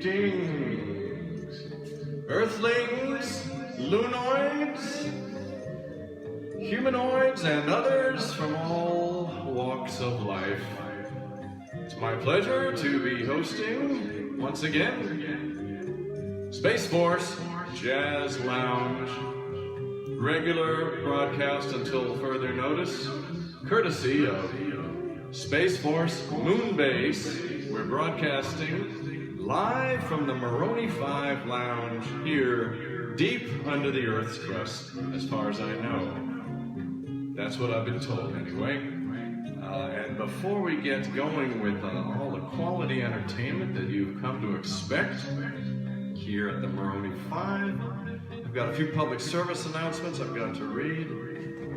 Greetings, Earthlings, Lunoids, humanoids, and others from all walks of life. It's my pleasure to be hosting, once again, Space Force Jazz Lounge. Regular broadcast until further notice, courtesy of Space Force Moonbase. We're broadcasting live from the Moroni 5 Lounge here, deep under the Earth's crust, as far as I know. That's what I've been told, anyway. And before we get going with all the quality entertainment that you've come to expect here at the Moroni 5, I've got a few public service announcements I've got to read.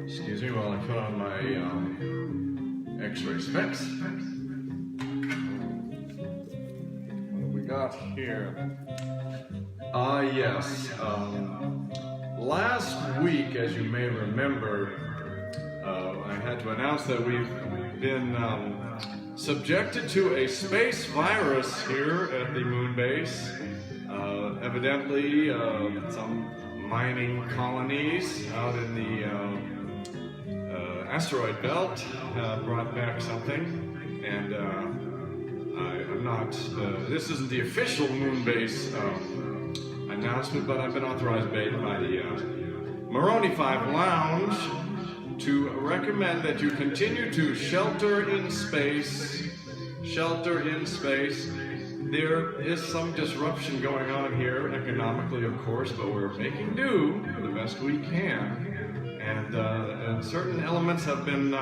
Excuse me while I put on my X-ray specs. What have we got here? Yes. Last week, as you may remember, I had to announce that we've been subjected to a space virus here at the moon base. Evidently, some mining colonies out in the asteroid belt brought back something, and I'm not, this isn't the official moon base announcement, but I've been authorized by the Moroni 5 Lounge to recommend that you continue to shelter in space. Shelter in space. There is some disruption going on here, economically of course, but we're making do the best we can. And certain elements have been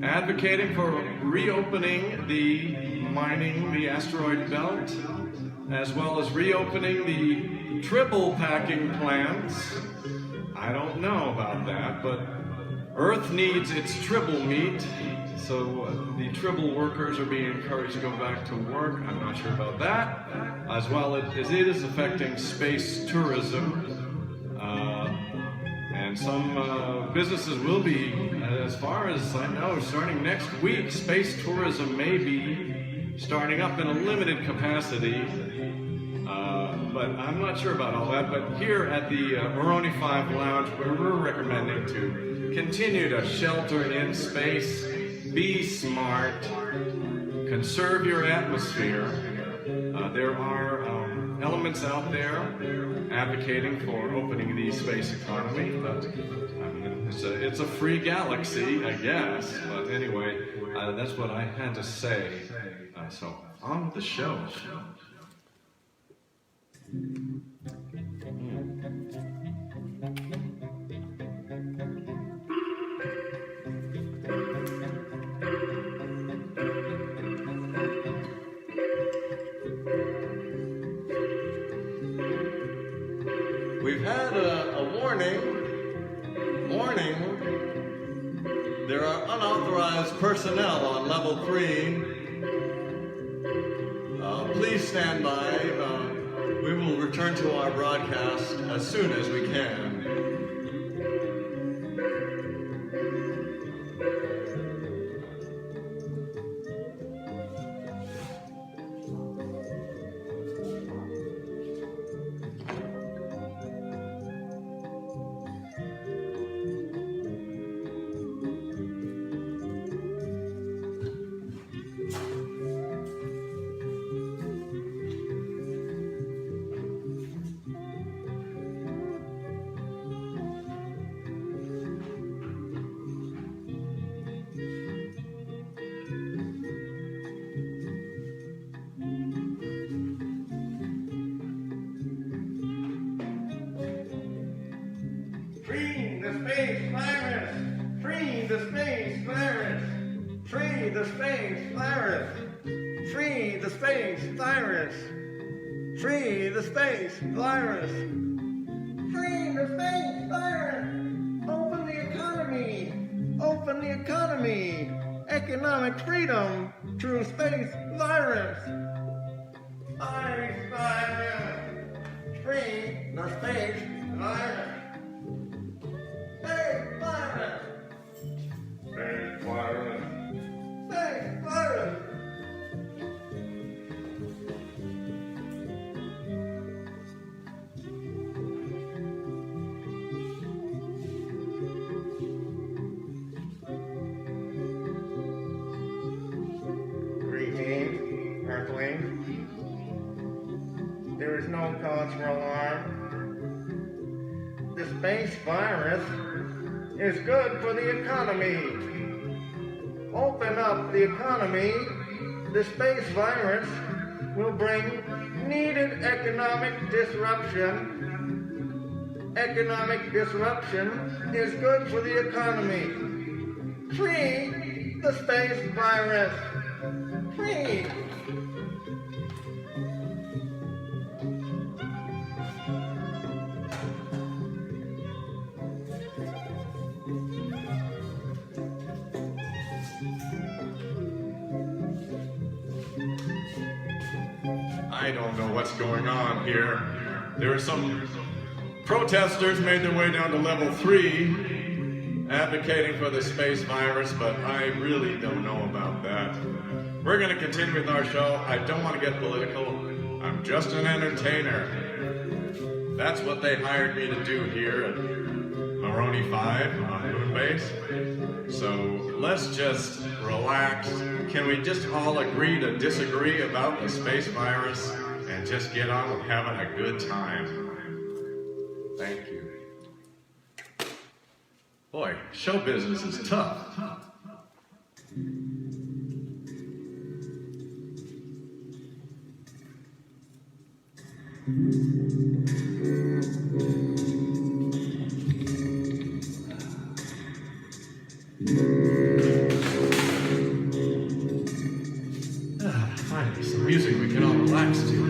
advocating for reopening the asteroid belt, as well as reopening the triple packing plants. I don't know about that, but Earth needs its tribble meat. So the tribble workers are being encouraged to go back to work. I'm not sure about that. As well as it is affecting space tourism. And some businesses will be, as far as I know, starting next week, space tourism may be starting up in a limited capacity. But I'm not sure about all that. But here at the Moroni 5 Lounge, we're recommending to continue to shelter in space. Be smart, conserve your atmosphere. There are elements out there advocating for opening the space economy, but it's a free galaxy, I guess. But anyway, that's what I had to say. So, on with the show. We've had a warning. There are unauthorized personnel on level 3. Please stand by. We will return to our broadcast as soon as we can. Economic freedom through space virus. Space virus. Free the space virus. Space virus. Space virus. Space virus. cause for alarm. The space virus is good for the economy. Open up the economy. The space virus will bring needed economic disruption. Economic disruption is good for the economy. Free the space virus. Free. I don't know what's going on here. There are some protesters made their way down to level 3 advocating for the space virus, but I really don't know about that. We're going to continue with our show. I don't want to get political. I'm just an entertainer. That's what they hired me to do here at Maroney 5 on Moonbase. So let's just relax. Can we just all agree to disagree about the space virus and just get on with having a good time? Thank you. Boy, show business is tough. Finally, some music we can all relax to.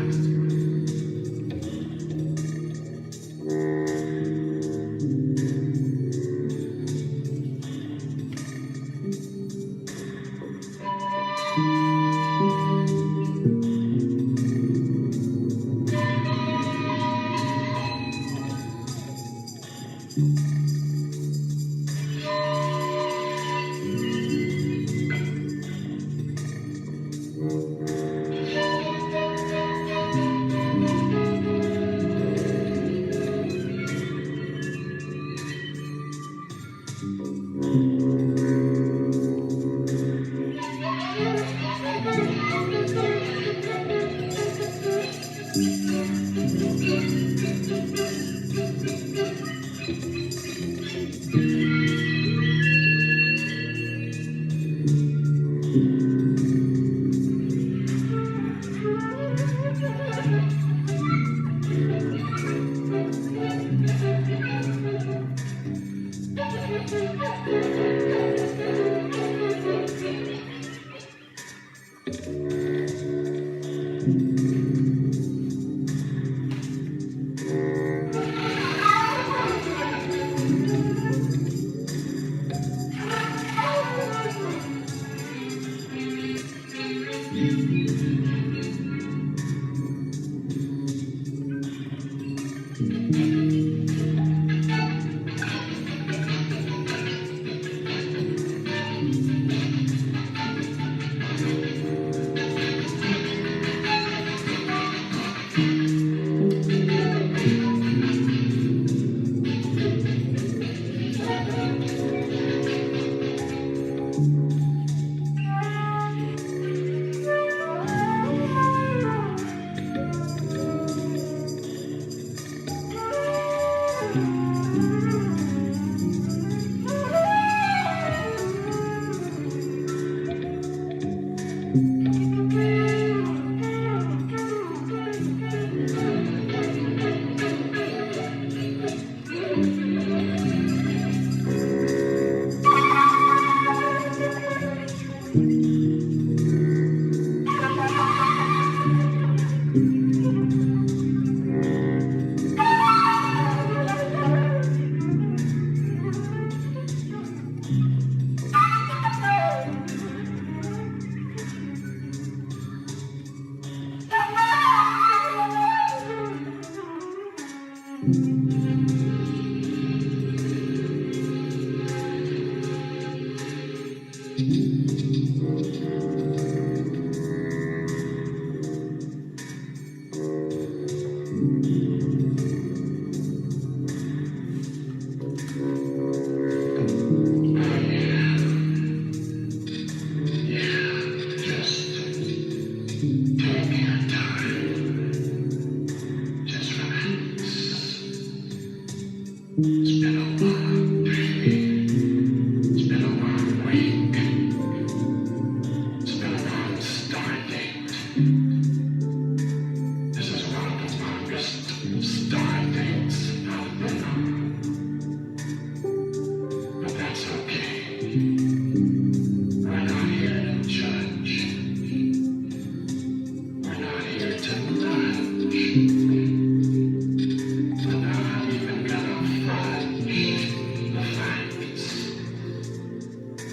Just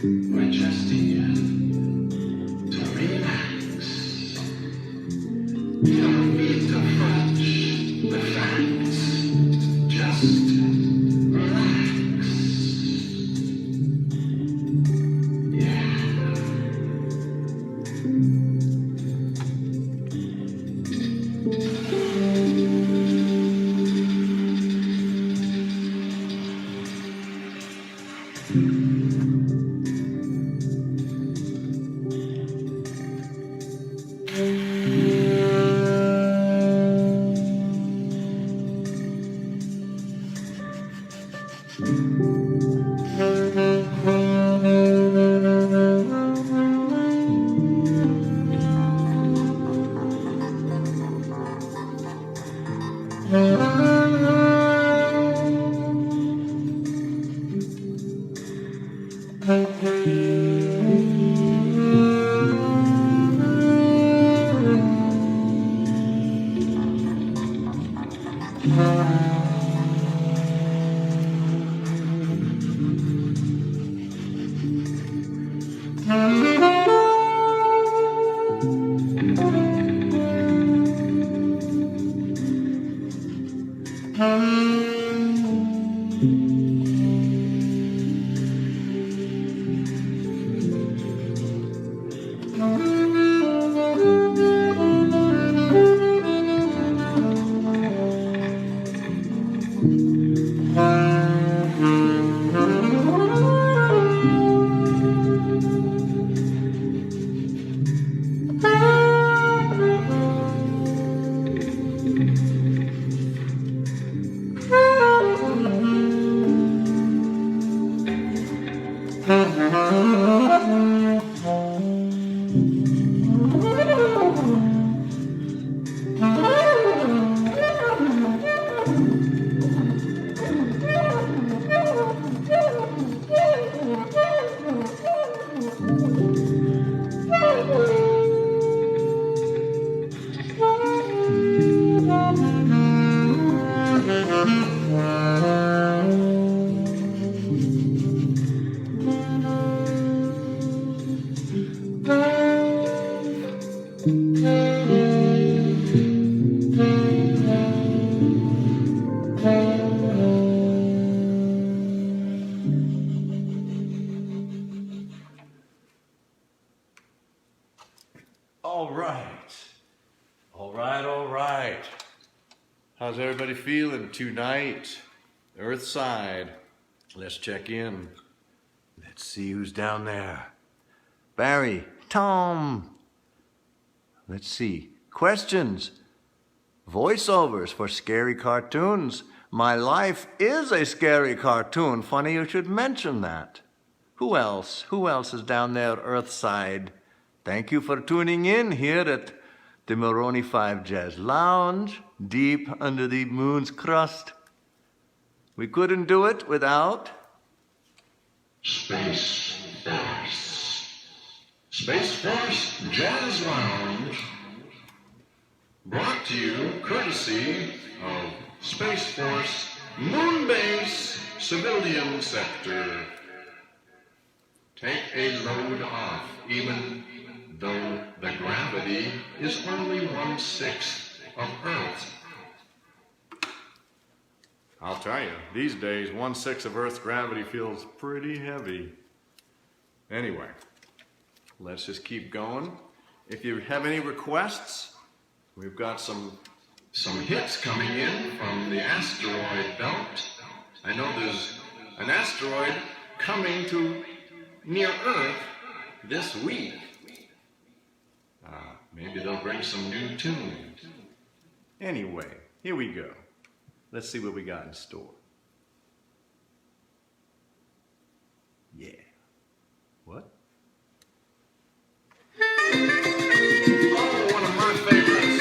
We're just here to relax. You don't need to fudge the facts. Just relax. Yeah. All right. How's everybody feeling tonight? Earth side. Let's check in. Let's see who's down there. Barry, Tom. Let's see. Questions. Voiceovers for scary cartoons. My life is a scary cartoon. Funny you should mention that. Who else? Who else is down there, Earthside? Thank you for tuning in here at the Moroni 5 Jazz Lounge, deep under the moon's crust. We couldn't do it without Space Force. Space Force Jazz Lounge, brought to you courtesy of Space Force Moon Base Civilian Sector. Take a load off, even though the gravity is only 1/6 of Earth's. I'll tell you, these days 1/6 of Earth's gravity feels pretty heavy. Anyway, let's just keep going. If you have any requests, we've got some hits coming in from the asteroid belt. I know there's an asteroid coming to near Earth this week. Maybe they'll bring some new tunes. Anyway, here we go. Let's see what we got in store. Yeah. What? Oh, one of my favorites.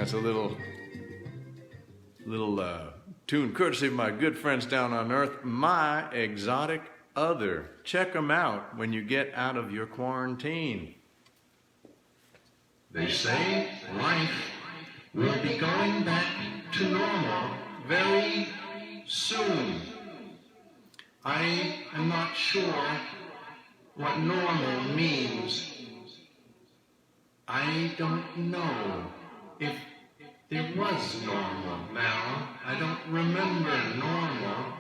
That's a little tune courtesy of my good friends down on Earth, My Exotic Other. Check them out when you get out of your quarantine. They say life will be going back to normal very soon. I am not sure what normal means. I don't know if there was normal now. I don't remember normal.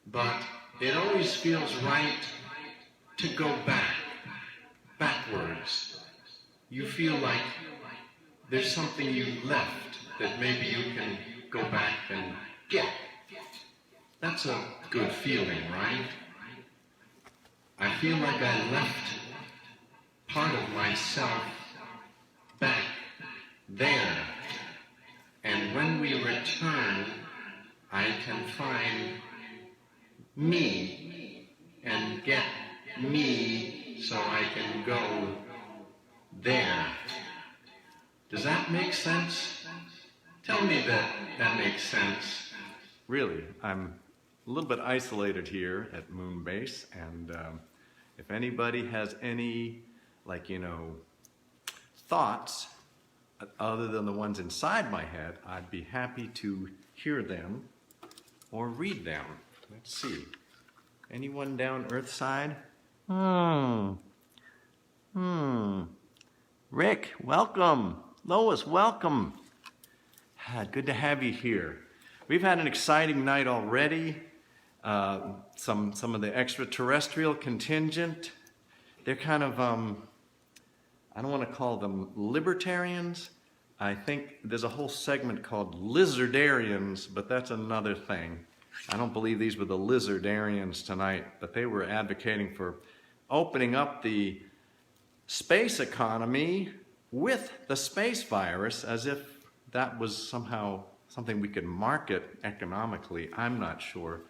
But it always feels right to go backwards. You feel like there's something you left that maybe you can go back and get. That's a good feeling, right? I feel like I left part of myself back there. And when we return, I can find me and get me so I can go there. Does that make sense? Tell me that makes sense. Really, I'm a little bit isolated here at Moonbase, and if anybody has any, thoughts other than the ones inside my head, I'd be happy to hear them or read them. Let's see. Anyone down Earth side? Rick, welcome. Lois, welcome. Good to have you here. We've had an exciting night already. Some of the extraterrestrial contingent, they're kind of, I don't want to call them libertarians. I think there's a whole segment called lizardarians, but that's another thing. I don't believe these were the lizardarians tonight, but they were advocating for opening up the space economy with the space virus as if that was somehow something we could market economically. I'm not sure.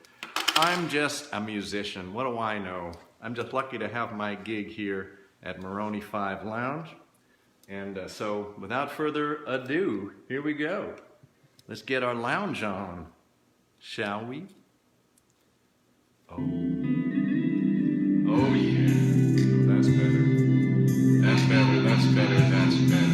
I'm just a musician. What do I know? I'm just lucky to have my gig here at Moroni 5 Lounge. And so without further ado, here we go. Let's get our lounge on, shall we? Oh yeah. That's better. That's better, that's better, that's better.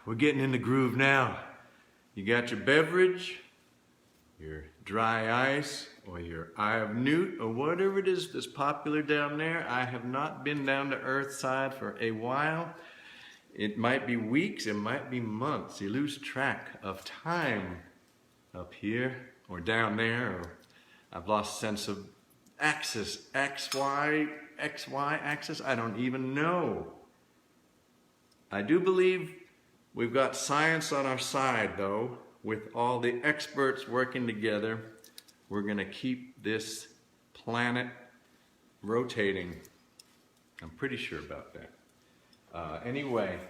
We're getting in the groove now. You got your beverage, your dry ice, or your eye of newt, or whatever it is that's popular down there. I have not been down to Earthside for a while. It might be weeks, it might be months. You lose track of time up here or down there, or I've lost sense of axis, XY axis, I don't even know. I do believe we've got science on our side, though. With all the experts working together, we're going to keep this planet rotating. I'm pretty sure about that. Anyway,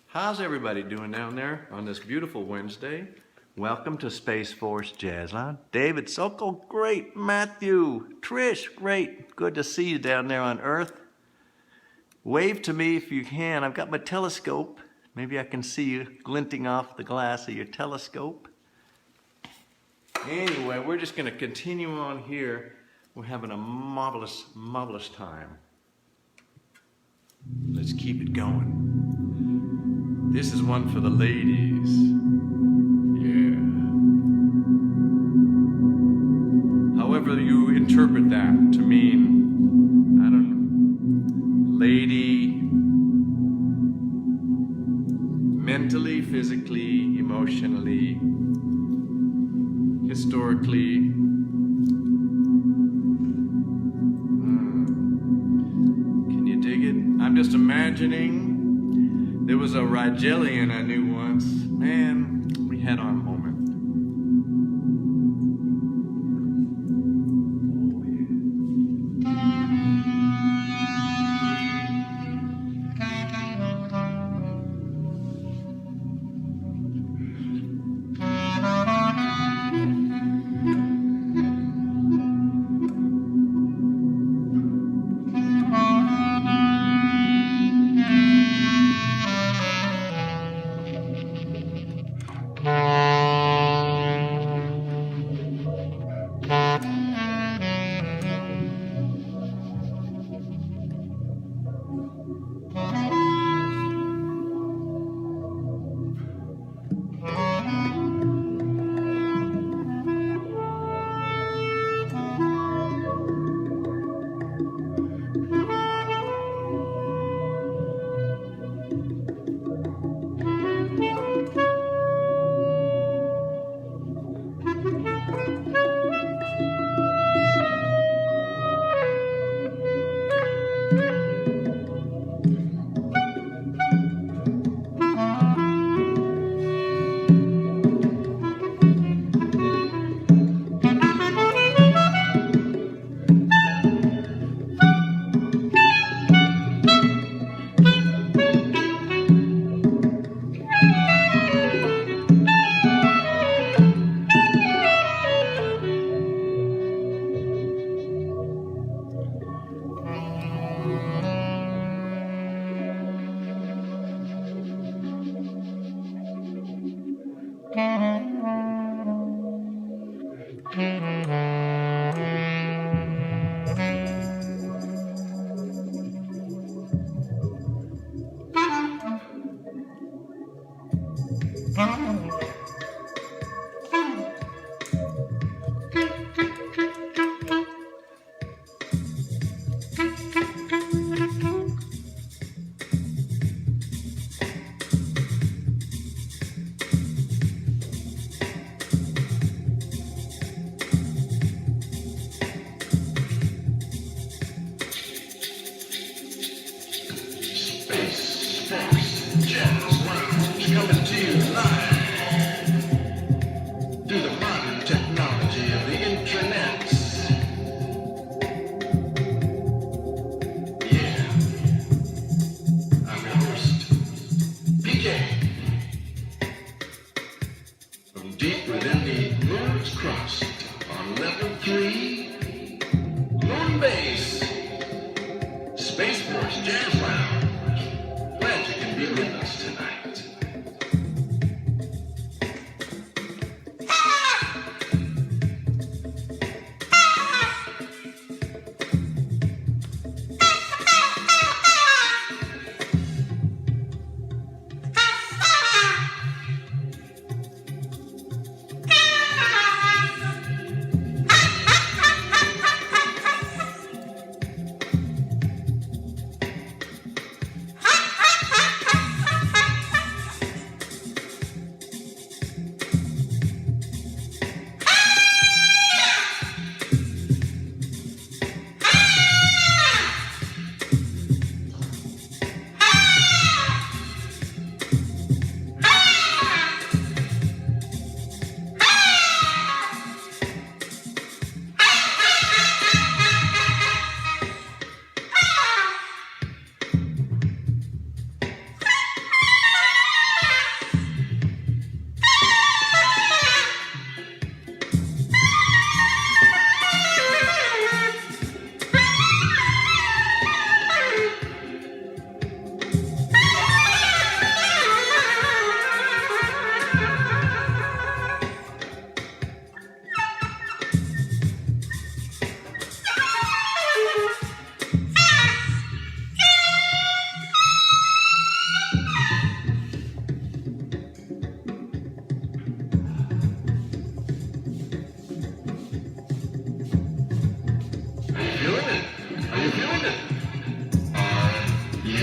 how's everybody doing down there on this beautiful Wednesday? Welcome to Space Force Jazz Lounge. David Sokol, great. Matthew, Trish, great. Good to see you down there on Earth. Wave to me if you can. I've got my telescope. Maybe I can see you glinting off the glass of your telescope. Anyway, we're just going to continue on here. We're having a marvelous, marvelous time. Let's keep it going. This is one for the ladies. Yeah. However you interpret that to mean, I don't know, lady, mentally, physically, emotionally, historically. Can you dig it? I'm just imagining there was a Rigelian I knew once. Man, we had our moment.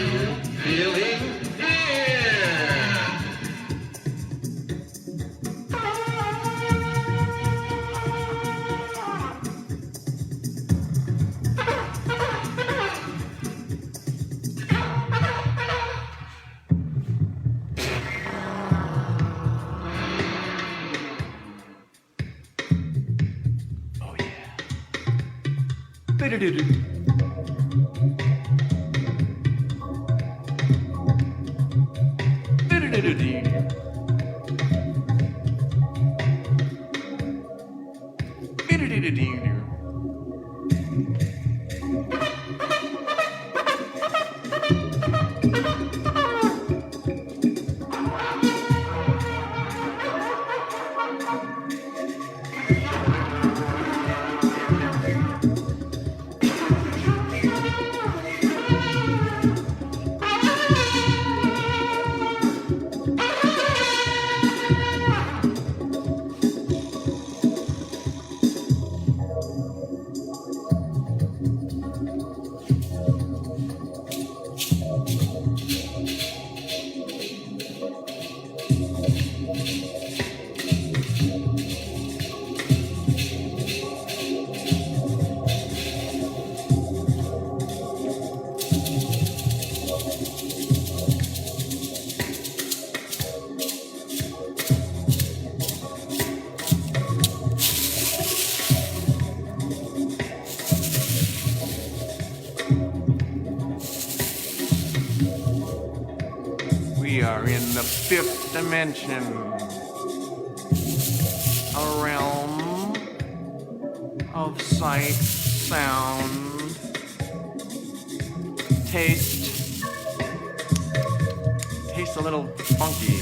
you feeling here? Oh yeah. Ba-da-da-da. We are in the fifth dimension, a realm of sight, sound, taste. Tastes a little funky.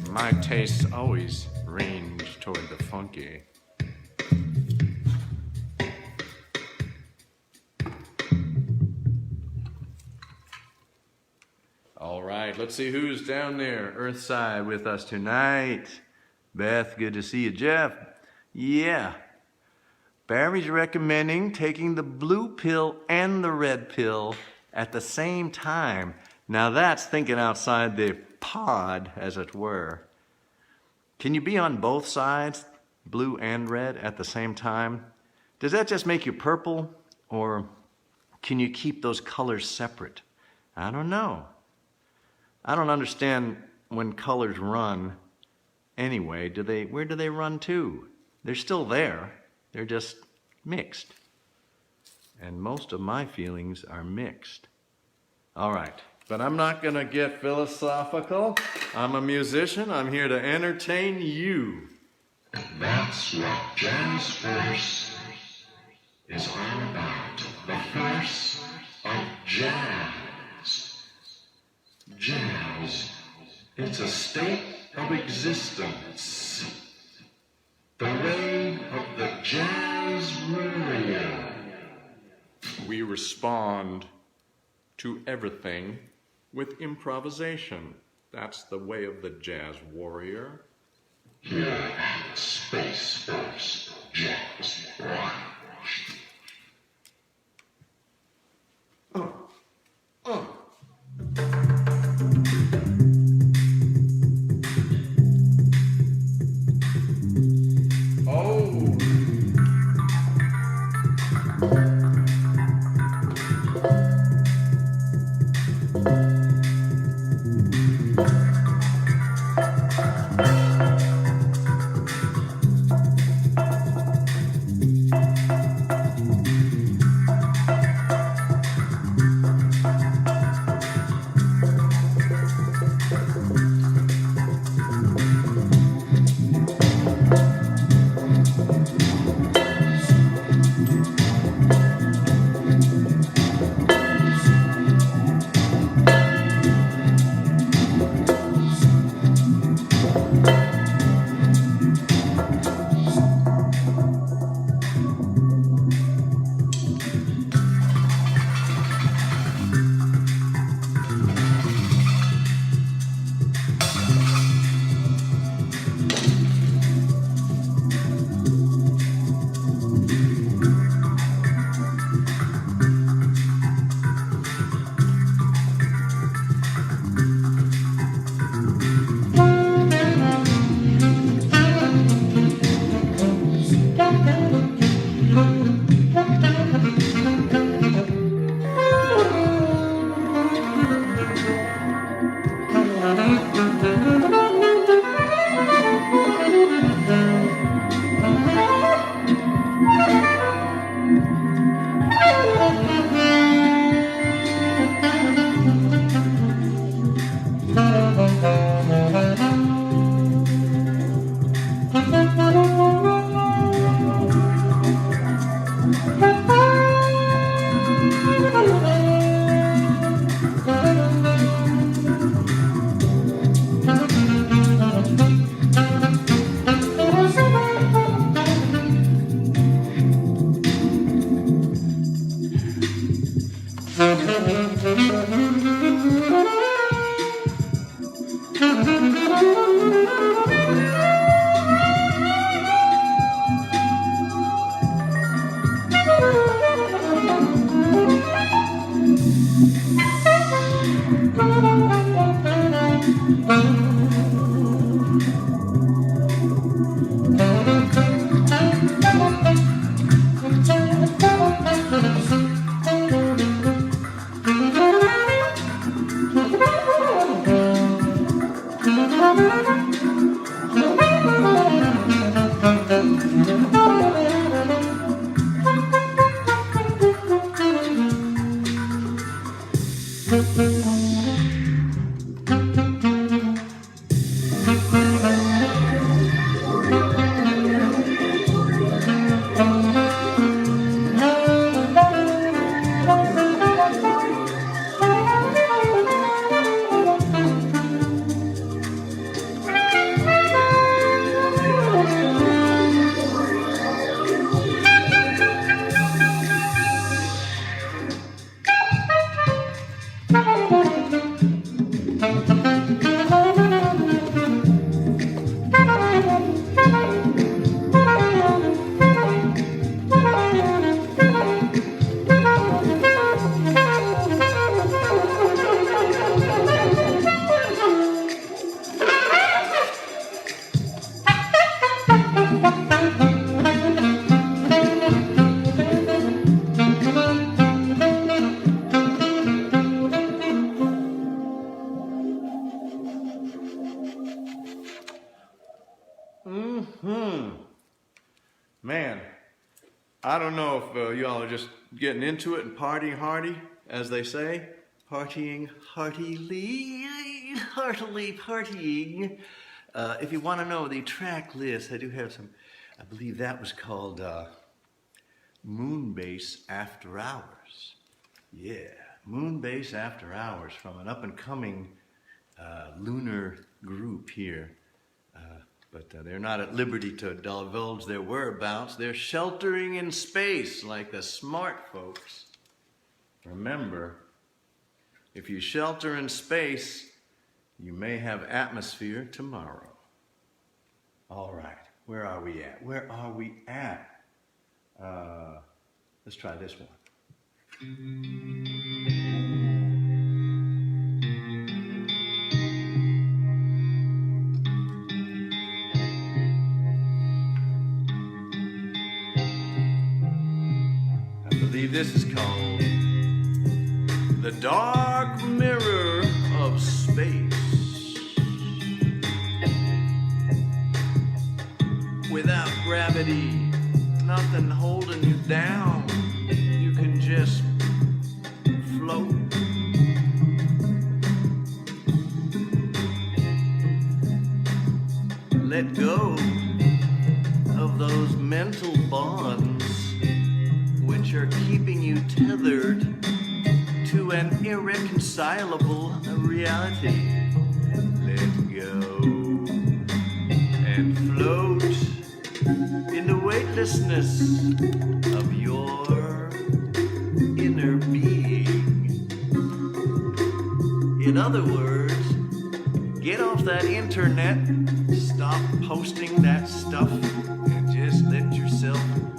My tastes always range toward the funky. All right, let's see who's down there, Earthside, with us tonight. Beth, good to see you. Jeff, yeah. Barry's recommending taking the blue pill and the red pill at the same time. Now that's thinking outside the pod, as it were. Can you be on both sides, blue and red, at the same time? Does that just make you purple, or can you keep those colors separate? I don't know. I don't understand when colors run anyway. Where do they run to? They're still there. They're just mixed. And most of my feelings are mixed. All right, but I'm not going to get philosophical. I'm a musician. I'm here to entertain you. That's what jazz force is all about. The force of jazz. Jazz, it's a state of existence. The way of the jazz warrior. We respond to everything with improvisation. That's the way of the jazz warrior. Here at Space Force Jazz Lounge. Man, I don't know if y'all are just getting into it and partying hardy, as they say. Partying heartily partying. If you want to know the track list, I do have some. I believe that was called Moonbase After Hours. Yeah, Moonbase After Hours from an up-and-coming lunar group here. But they're not at liberty to divulge their whereabouts. They're sheltering in space like the smart folks. Remember, if you shelter in space, you may have atmosphere tomorrow. All right, where are we at? Where are we at? Let's try this one. I believe this is called The Dark Mirror of Space. Without gravity, nothing holding you down. You can just float. Let go of those mental bonds which are keeping you tethered to an irreconcilable reality. Let go and float in the weightlessness of your inner being. In other words, get off that internet, stop posting that stuff, and just let yourself float.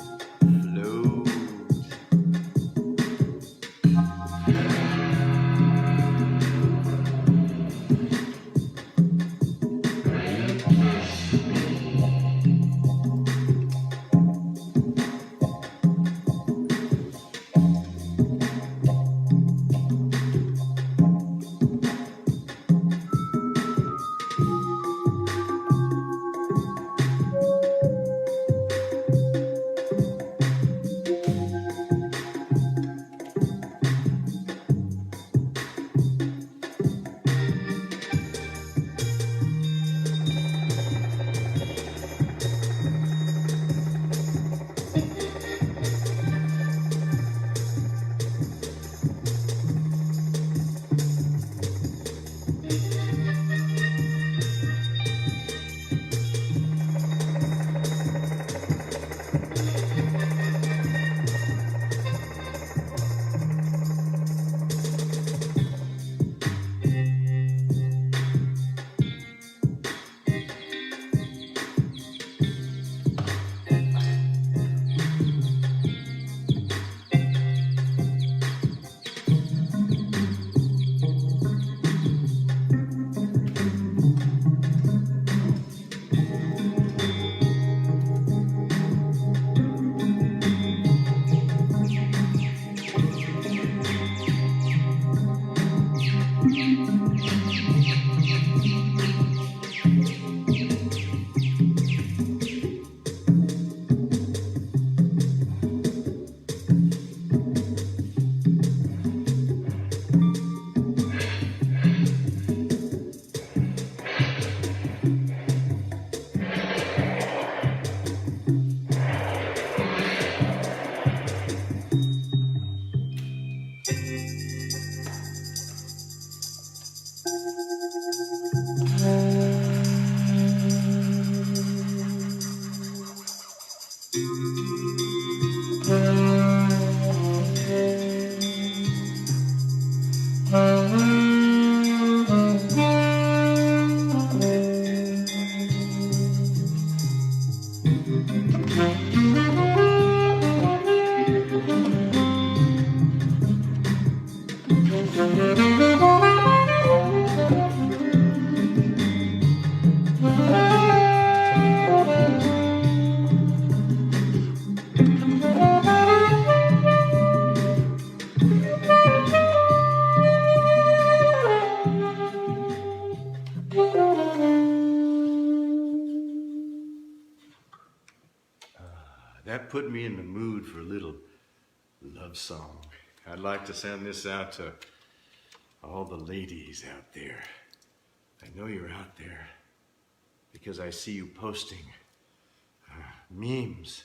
That put me in the mood for a little love song. I'd like to send this out to all the ladies out there. I know you're out there because I see you posting memes.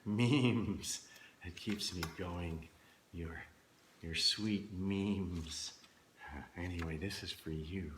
Memes. It keeps me going. Your sweet memes. Anyway, this is for you.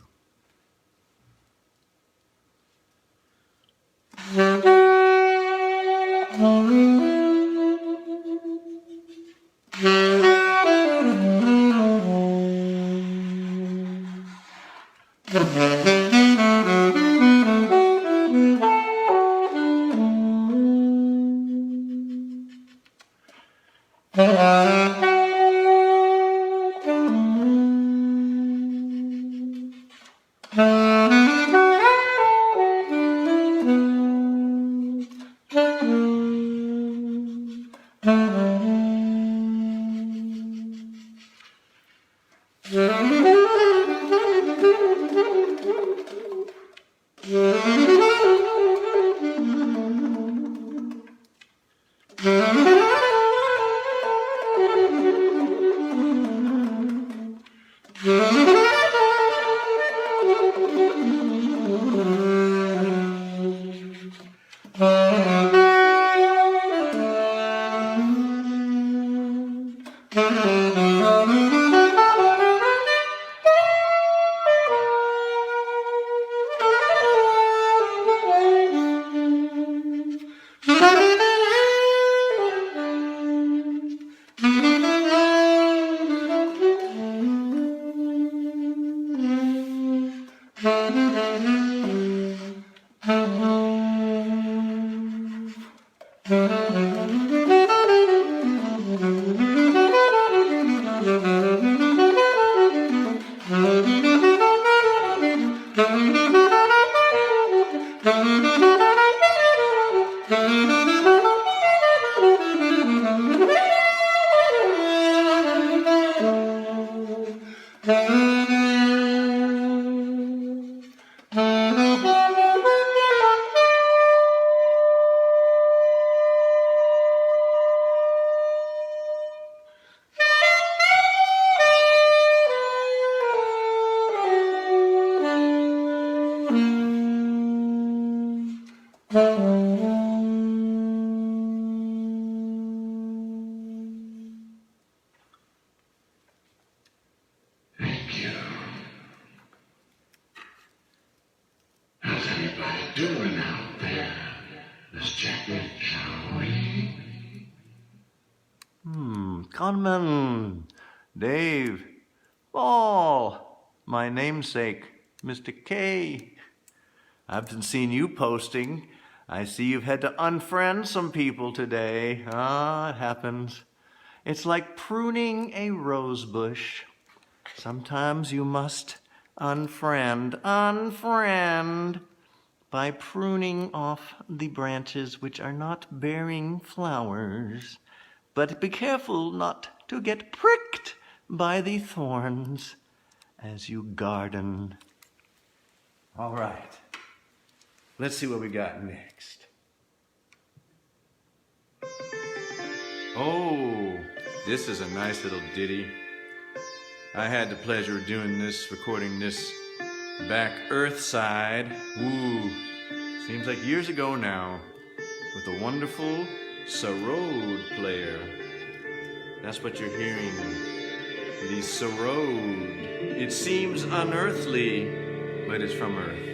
Thank you. How's everybody doing out there? Let's check in, shall we? Conman, Dave, Paul, my namesake, Mr. K. I've been seeing you posting. I see you've had to unfriend some people today. It happens. It's like pruning a rose bush. Sometimes you must unfriend by pruning off the branches which are not bearing flowers. But be careful not to get pricked by the thorns as you garden. All right. Let's see what we got next. Oh, this is a nice little ditty. I had the pleasure of doing this, recording this back Earth side. Ooh, seems like years ago now, with a wonderful sarod player. That's what you're hearing. The sarod. It seems unearthly, but it's from Earth.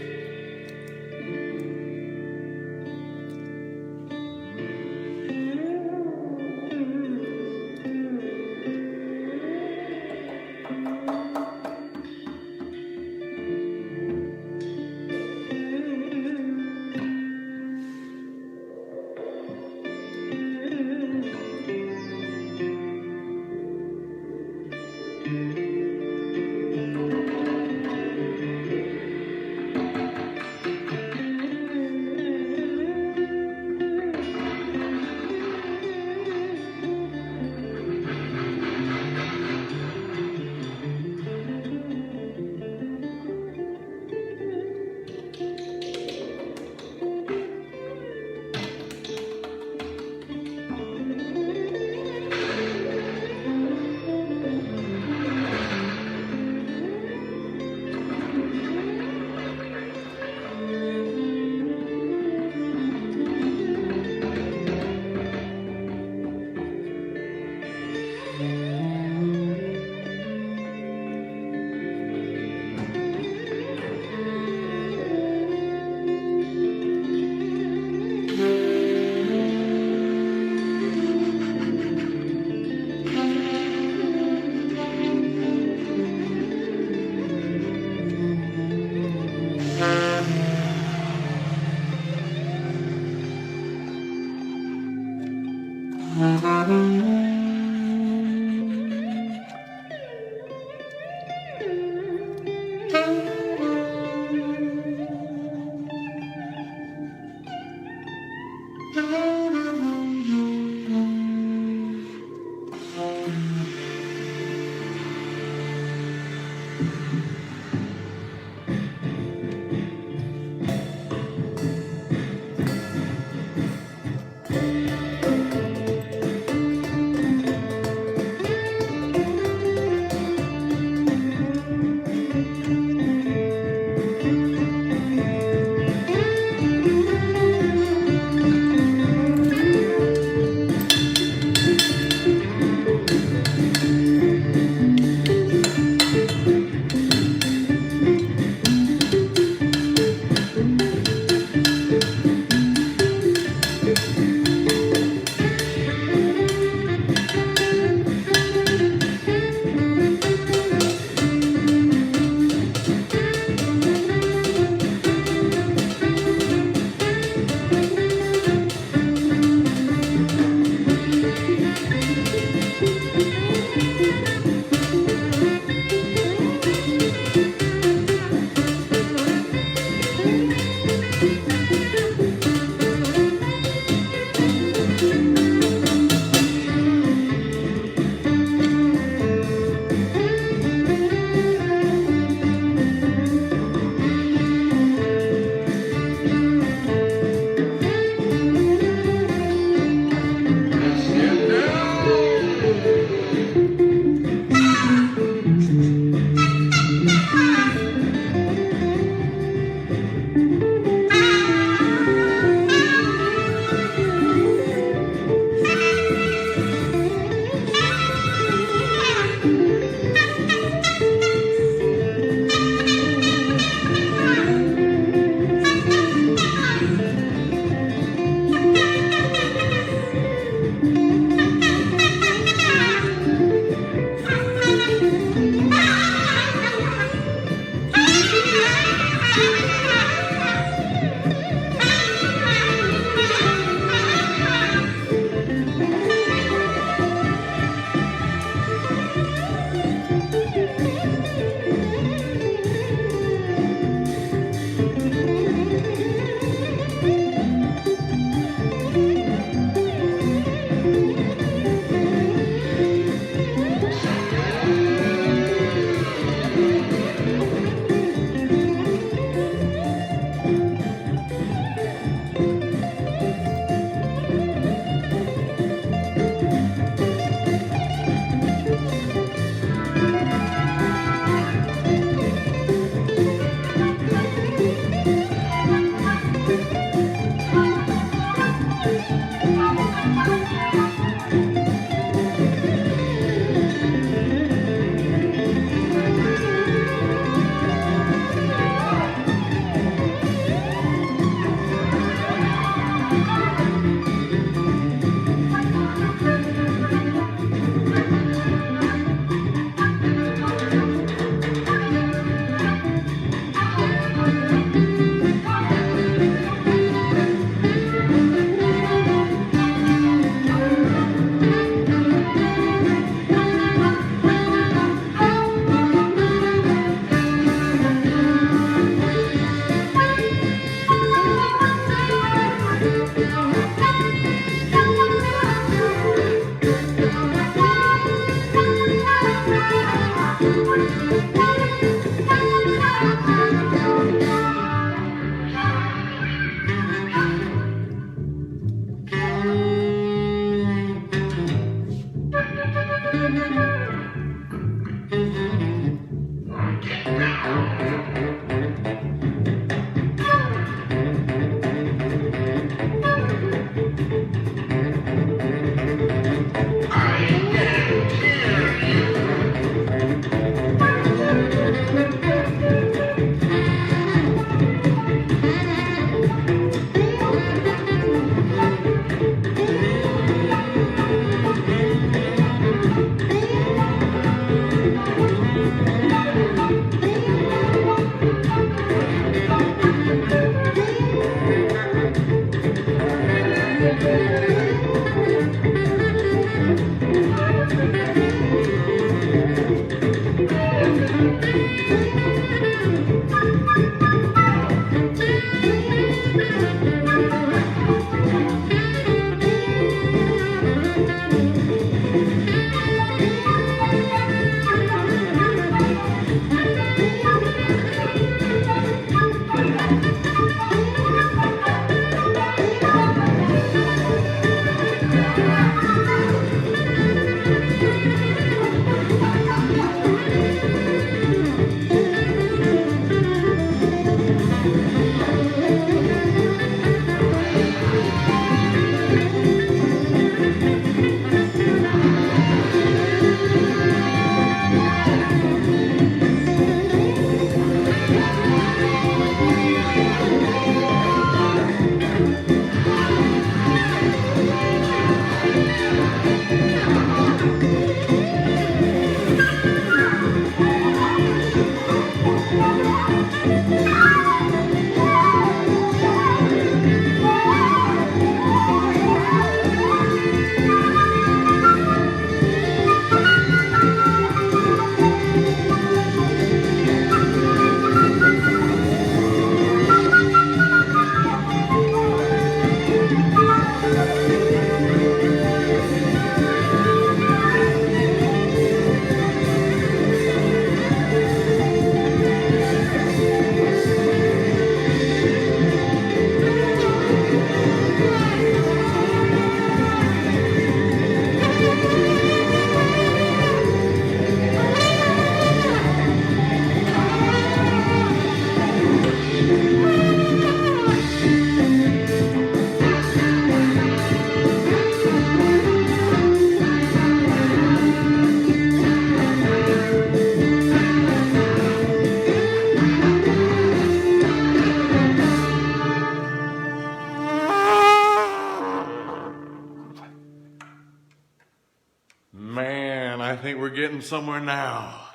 I think we're getting somewhere now.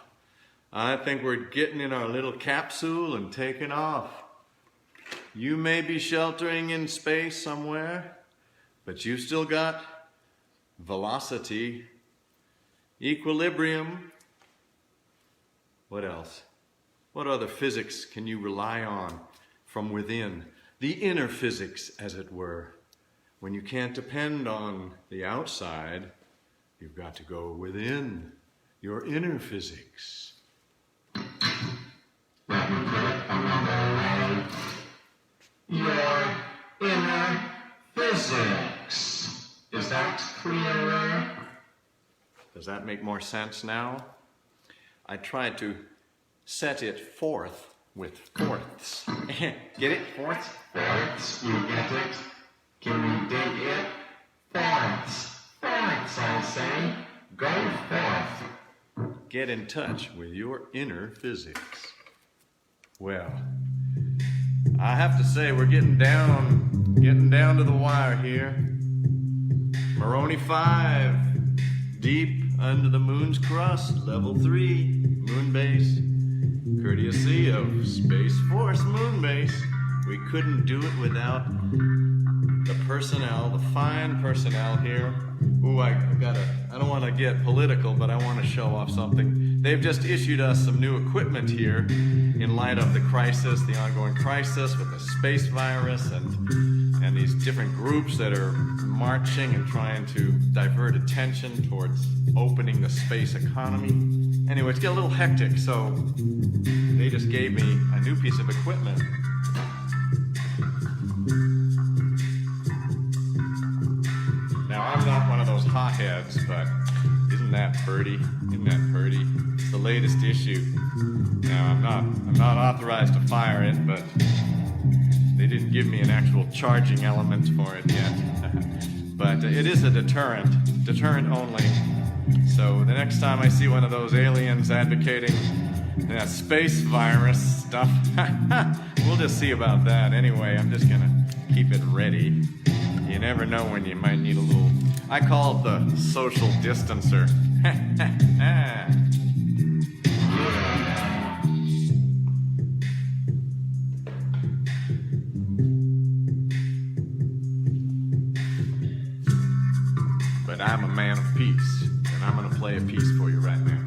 I think we're getting in our little capsule and taking off. You may be sheltering in space somewhere, but you've still got velocity, equilibrium. What else? What other physics can you rely on from within? The inner physics, as it were. When you can't depend on the outside, you've got to go within your inner physics. Let me put it another way. Your inner physics. Is that clearer? Does that make more sense now? I tried to set it forth with fourths. Get it? Fourths? Fourths, you get it? Can you dig it? Fourths, fourths, I say. Go forth. Get in touch with your inner physics. Well, I have to say we're getting down to the wire here. Moroni 5, deep under the moon's crust, level 3, moon base. Courtesy of Space Force Moon Base. We couldn't do it without the personnel, the fine personnel here. Ooh, I don't want to get political, but I want to show off something. They've just issued us some new equipment here in light of the crisis, the ongoing crisis with the space virus and these different groups that are marching and trying to divert attention towards opening the space economy. Anyway, it's getting a little hectic, so they just gave me a new piece of equipment. Now, I'm not one of those hotheads, but isn't that pretty? Isn't that pretty? It's the latest issue. Now, I'm not authorized to fire it, but they didn't give me an actual charging element for it yet. But it is a deterrent only. So the next time I see one of those aliens advocating that space virus stuff, we'll just see about that. Anyway, I'm just gonna keep it ready. You never know when you might need a little, I call it the social distancer. But I'm a man of peace, and I'm gonna play a piece for you right now.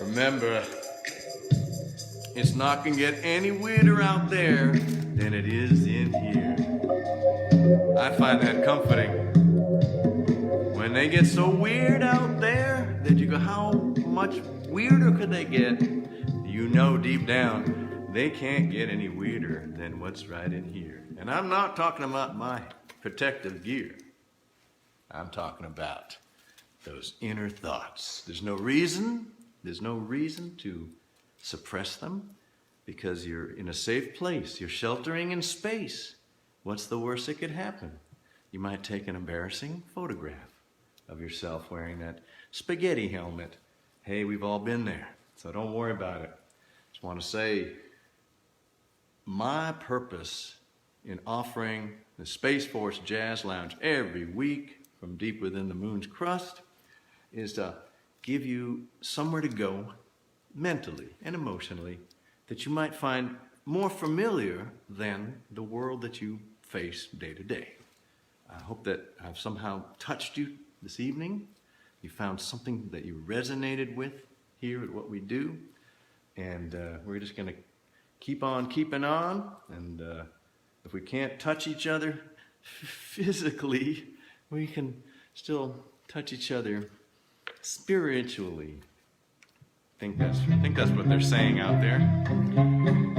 Remember, it's not gonna get any weirder out there than it is in here. I find that comforting. When they get so weird out there that you go, how much weirder could they get? You know deep down, they can't get any weirder than what's right in here. And I'm not talking about my protective gear. I'm talking about those inner thoughts. There's no reason to suppress them because you're in a safe place. You're sheltering in space. What's the worst that could happen? You might take an embarrassing photograph of yourself wearing that spaghetti helmet. Hey, we've all been there, so don't worry about it. Just want to say, my purpose in offering the Space Force Jazz Lounge every week from deep within the moon's crust is to give you somewhere to go mentally and emotionally that you might find more familiar than the world that you face day to day. I hope that I've somehow touched you this evening. You found something that you resonated with here at what we do. And we're just going to keep on keeping on. And if we can't touch each other physically, we can still touch each other spiritually. I think that's what they're saying out there.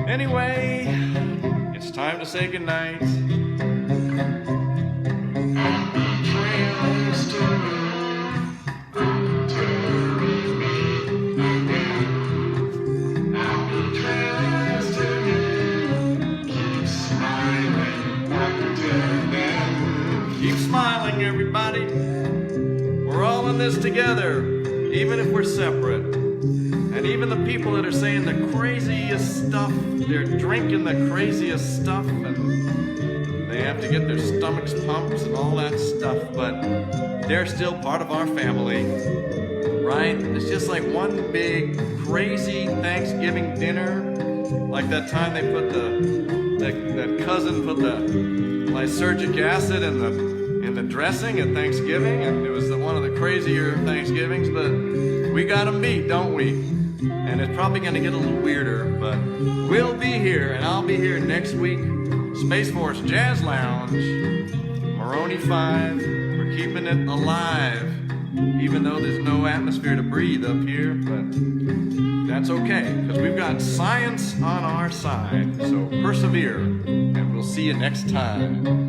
Anyway, it's time to say goodnight. Happy trails to you until we meet again. Happy trails to you. Keep smiling up to then. Keep smiling, everybody. We're all in this together, even if we're separate. And even the people that are saying the craziest stuff, they're drinking the craziest stuff, and they have to get their stomachs pumped and all that stuff, but they're still part of our family, right? It's just like one big crazy Thanksgiving dinner, like that time they put that cousin put the lysergic acid in the dressing at Thanksgiving, and it was one of the crazier Thanksgivings, but we got them beat, don't we? And it's probably going to get a little weirder, but we'll be here, and I'll be here next week. Space Force Jazz Lounge, Moroni 5. We're keeping it alive, even though there's no atmosphere to breathe up here, but that's okay, because we've got science on our side. So persevere, and we'll see you next time.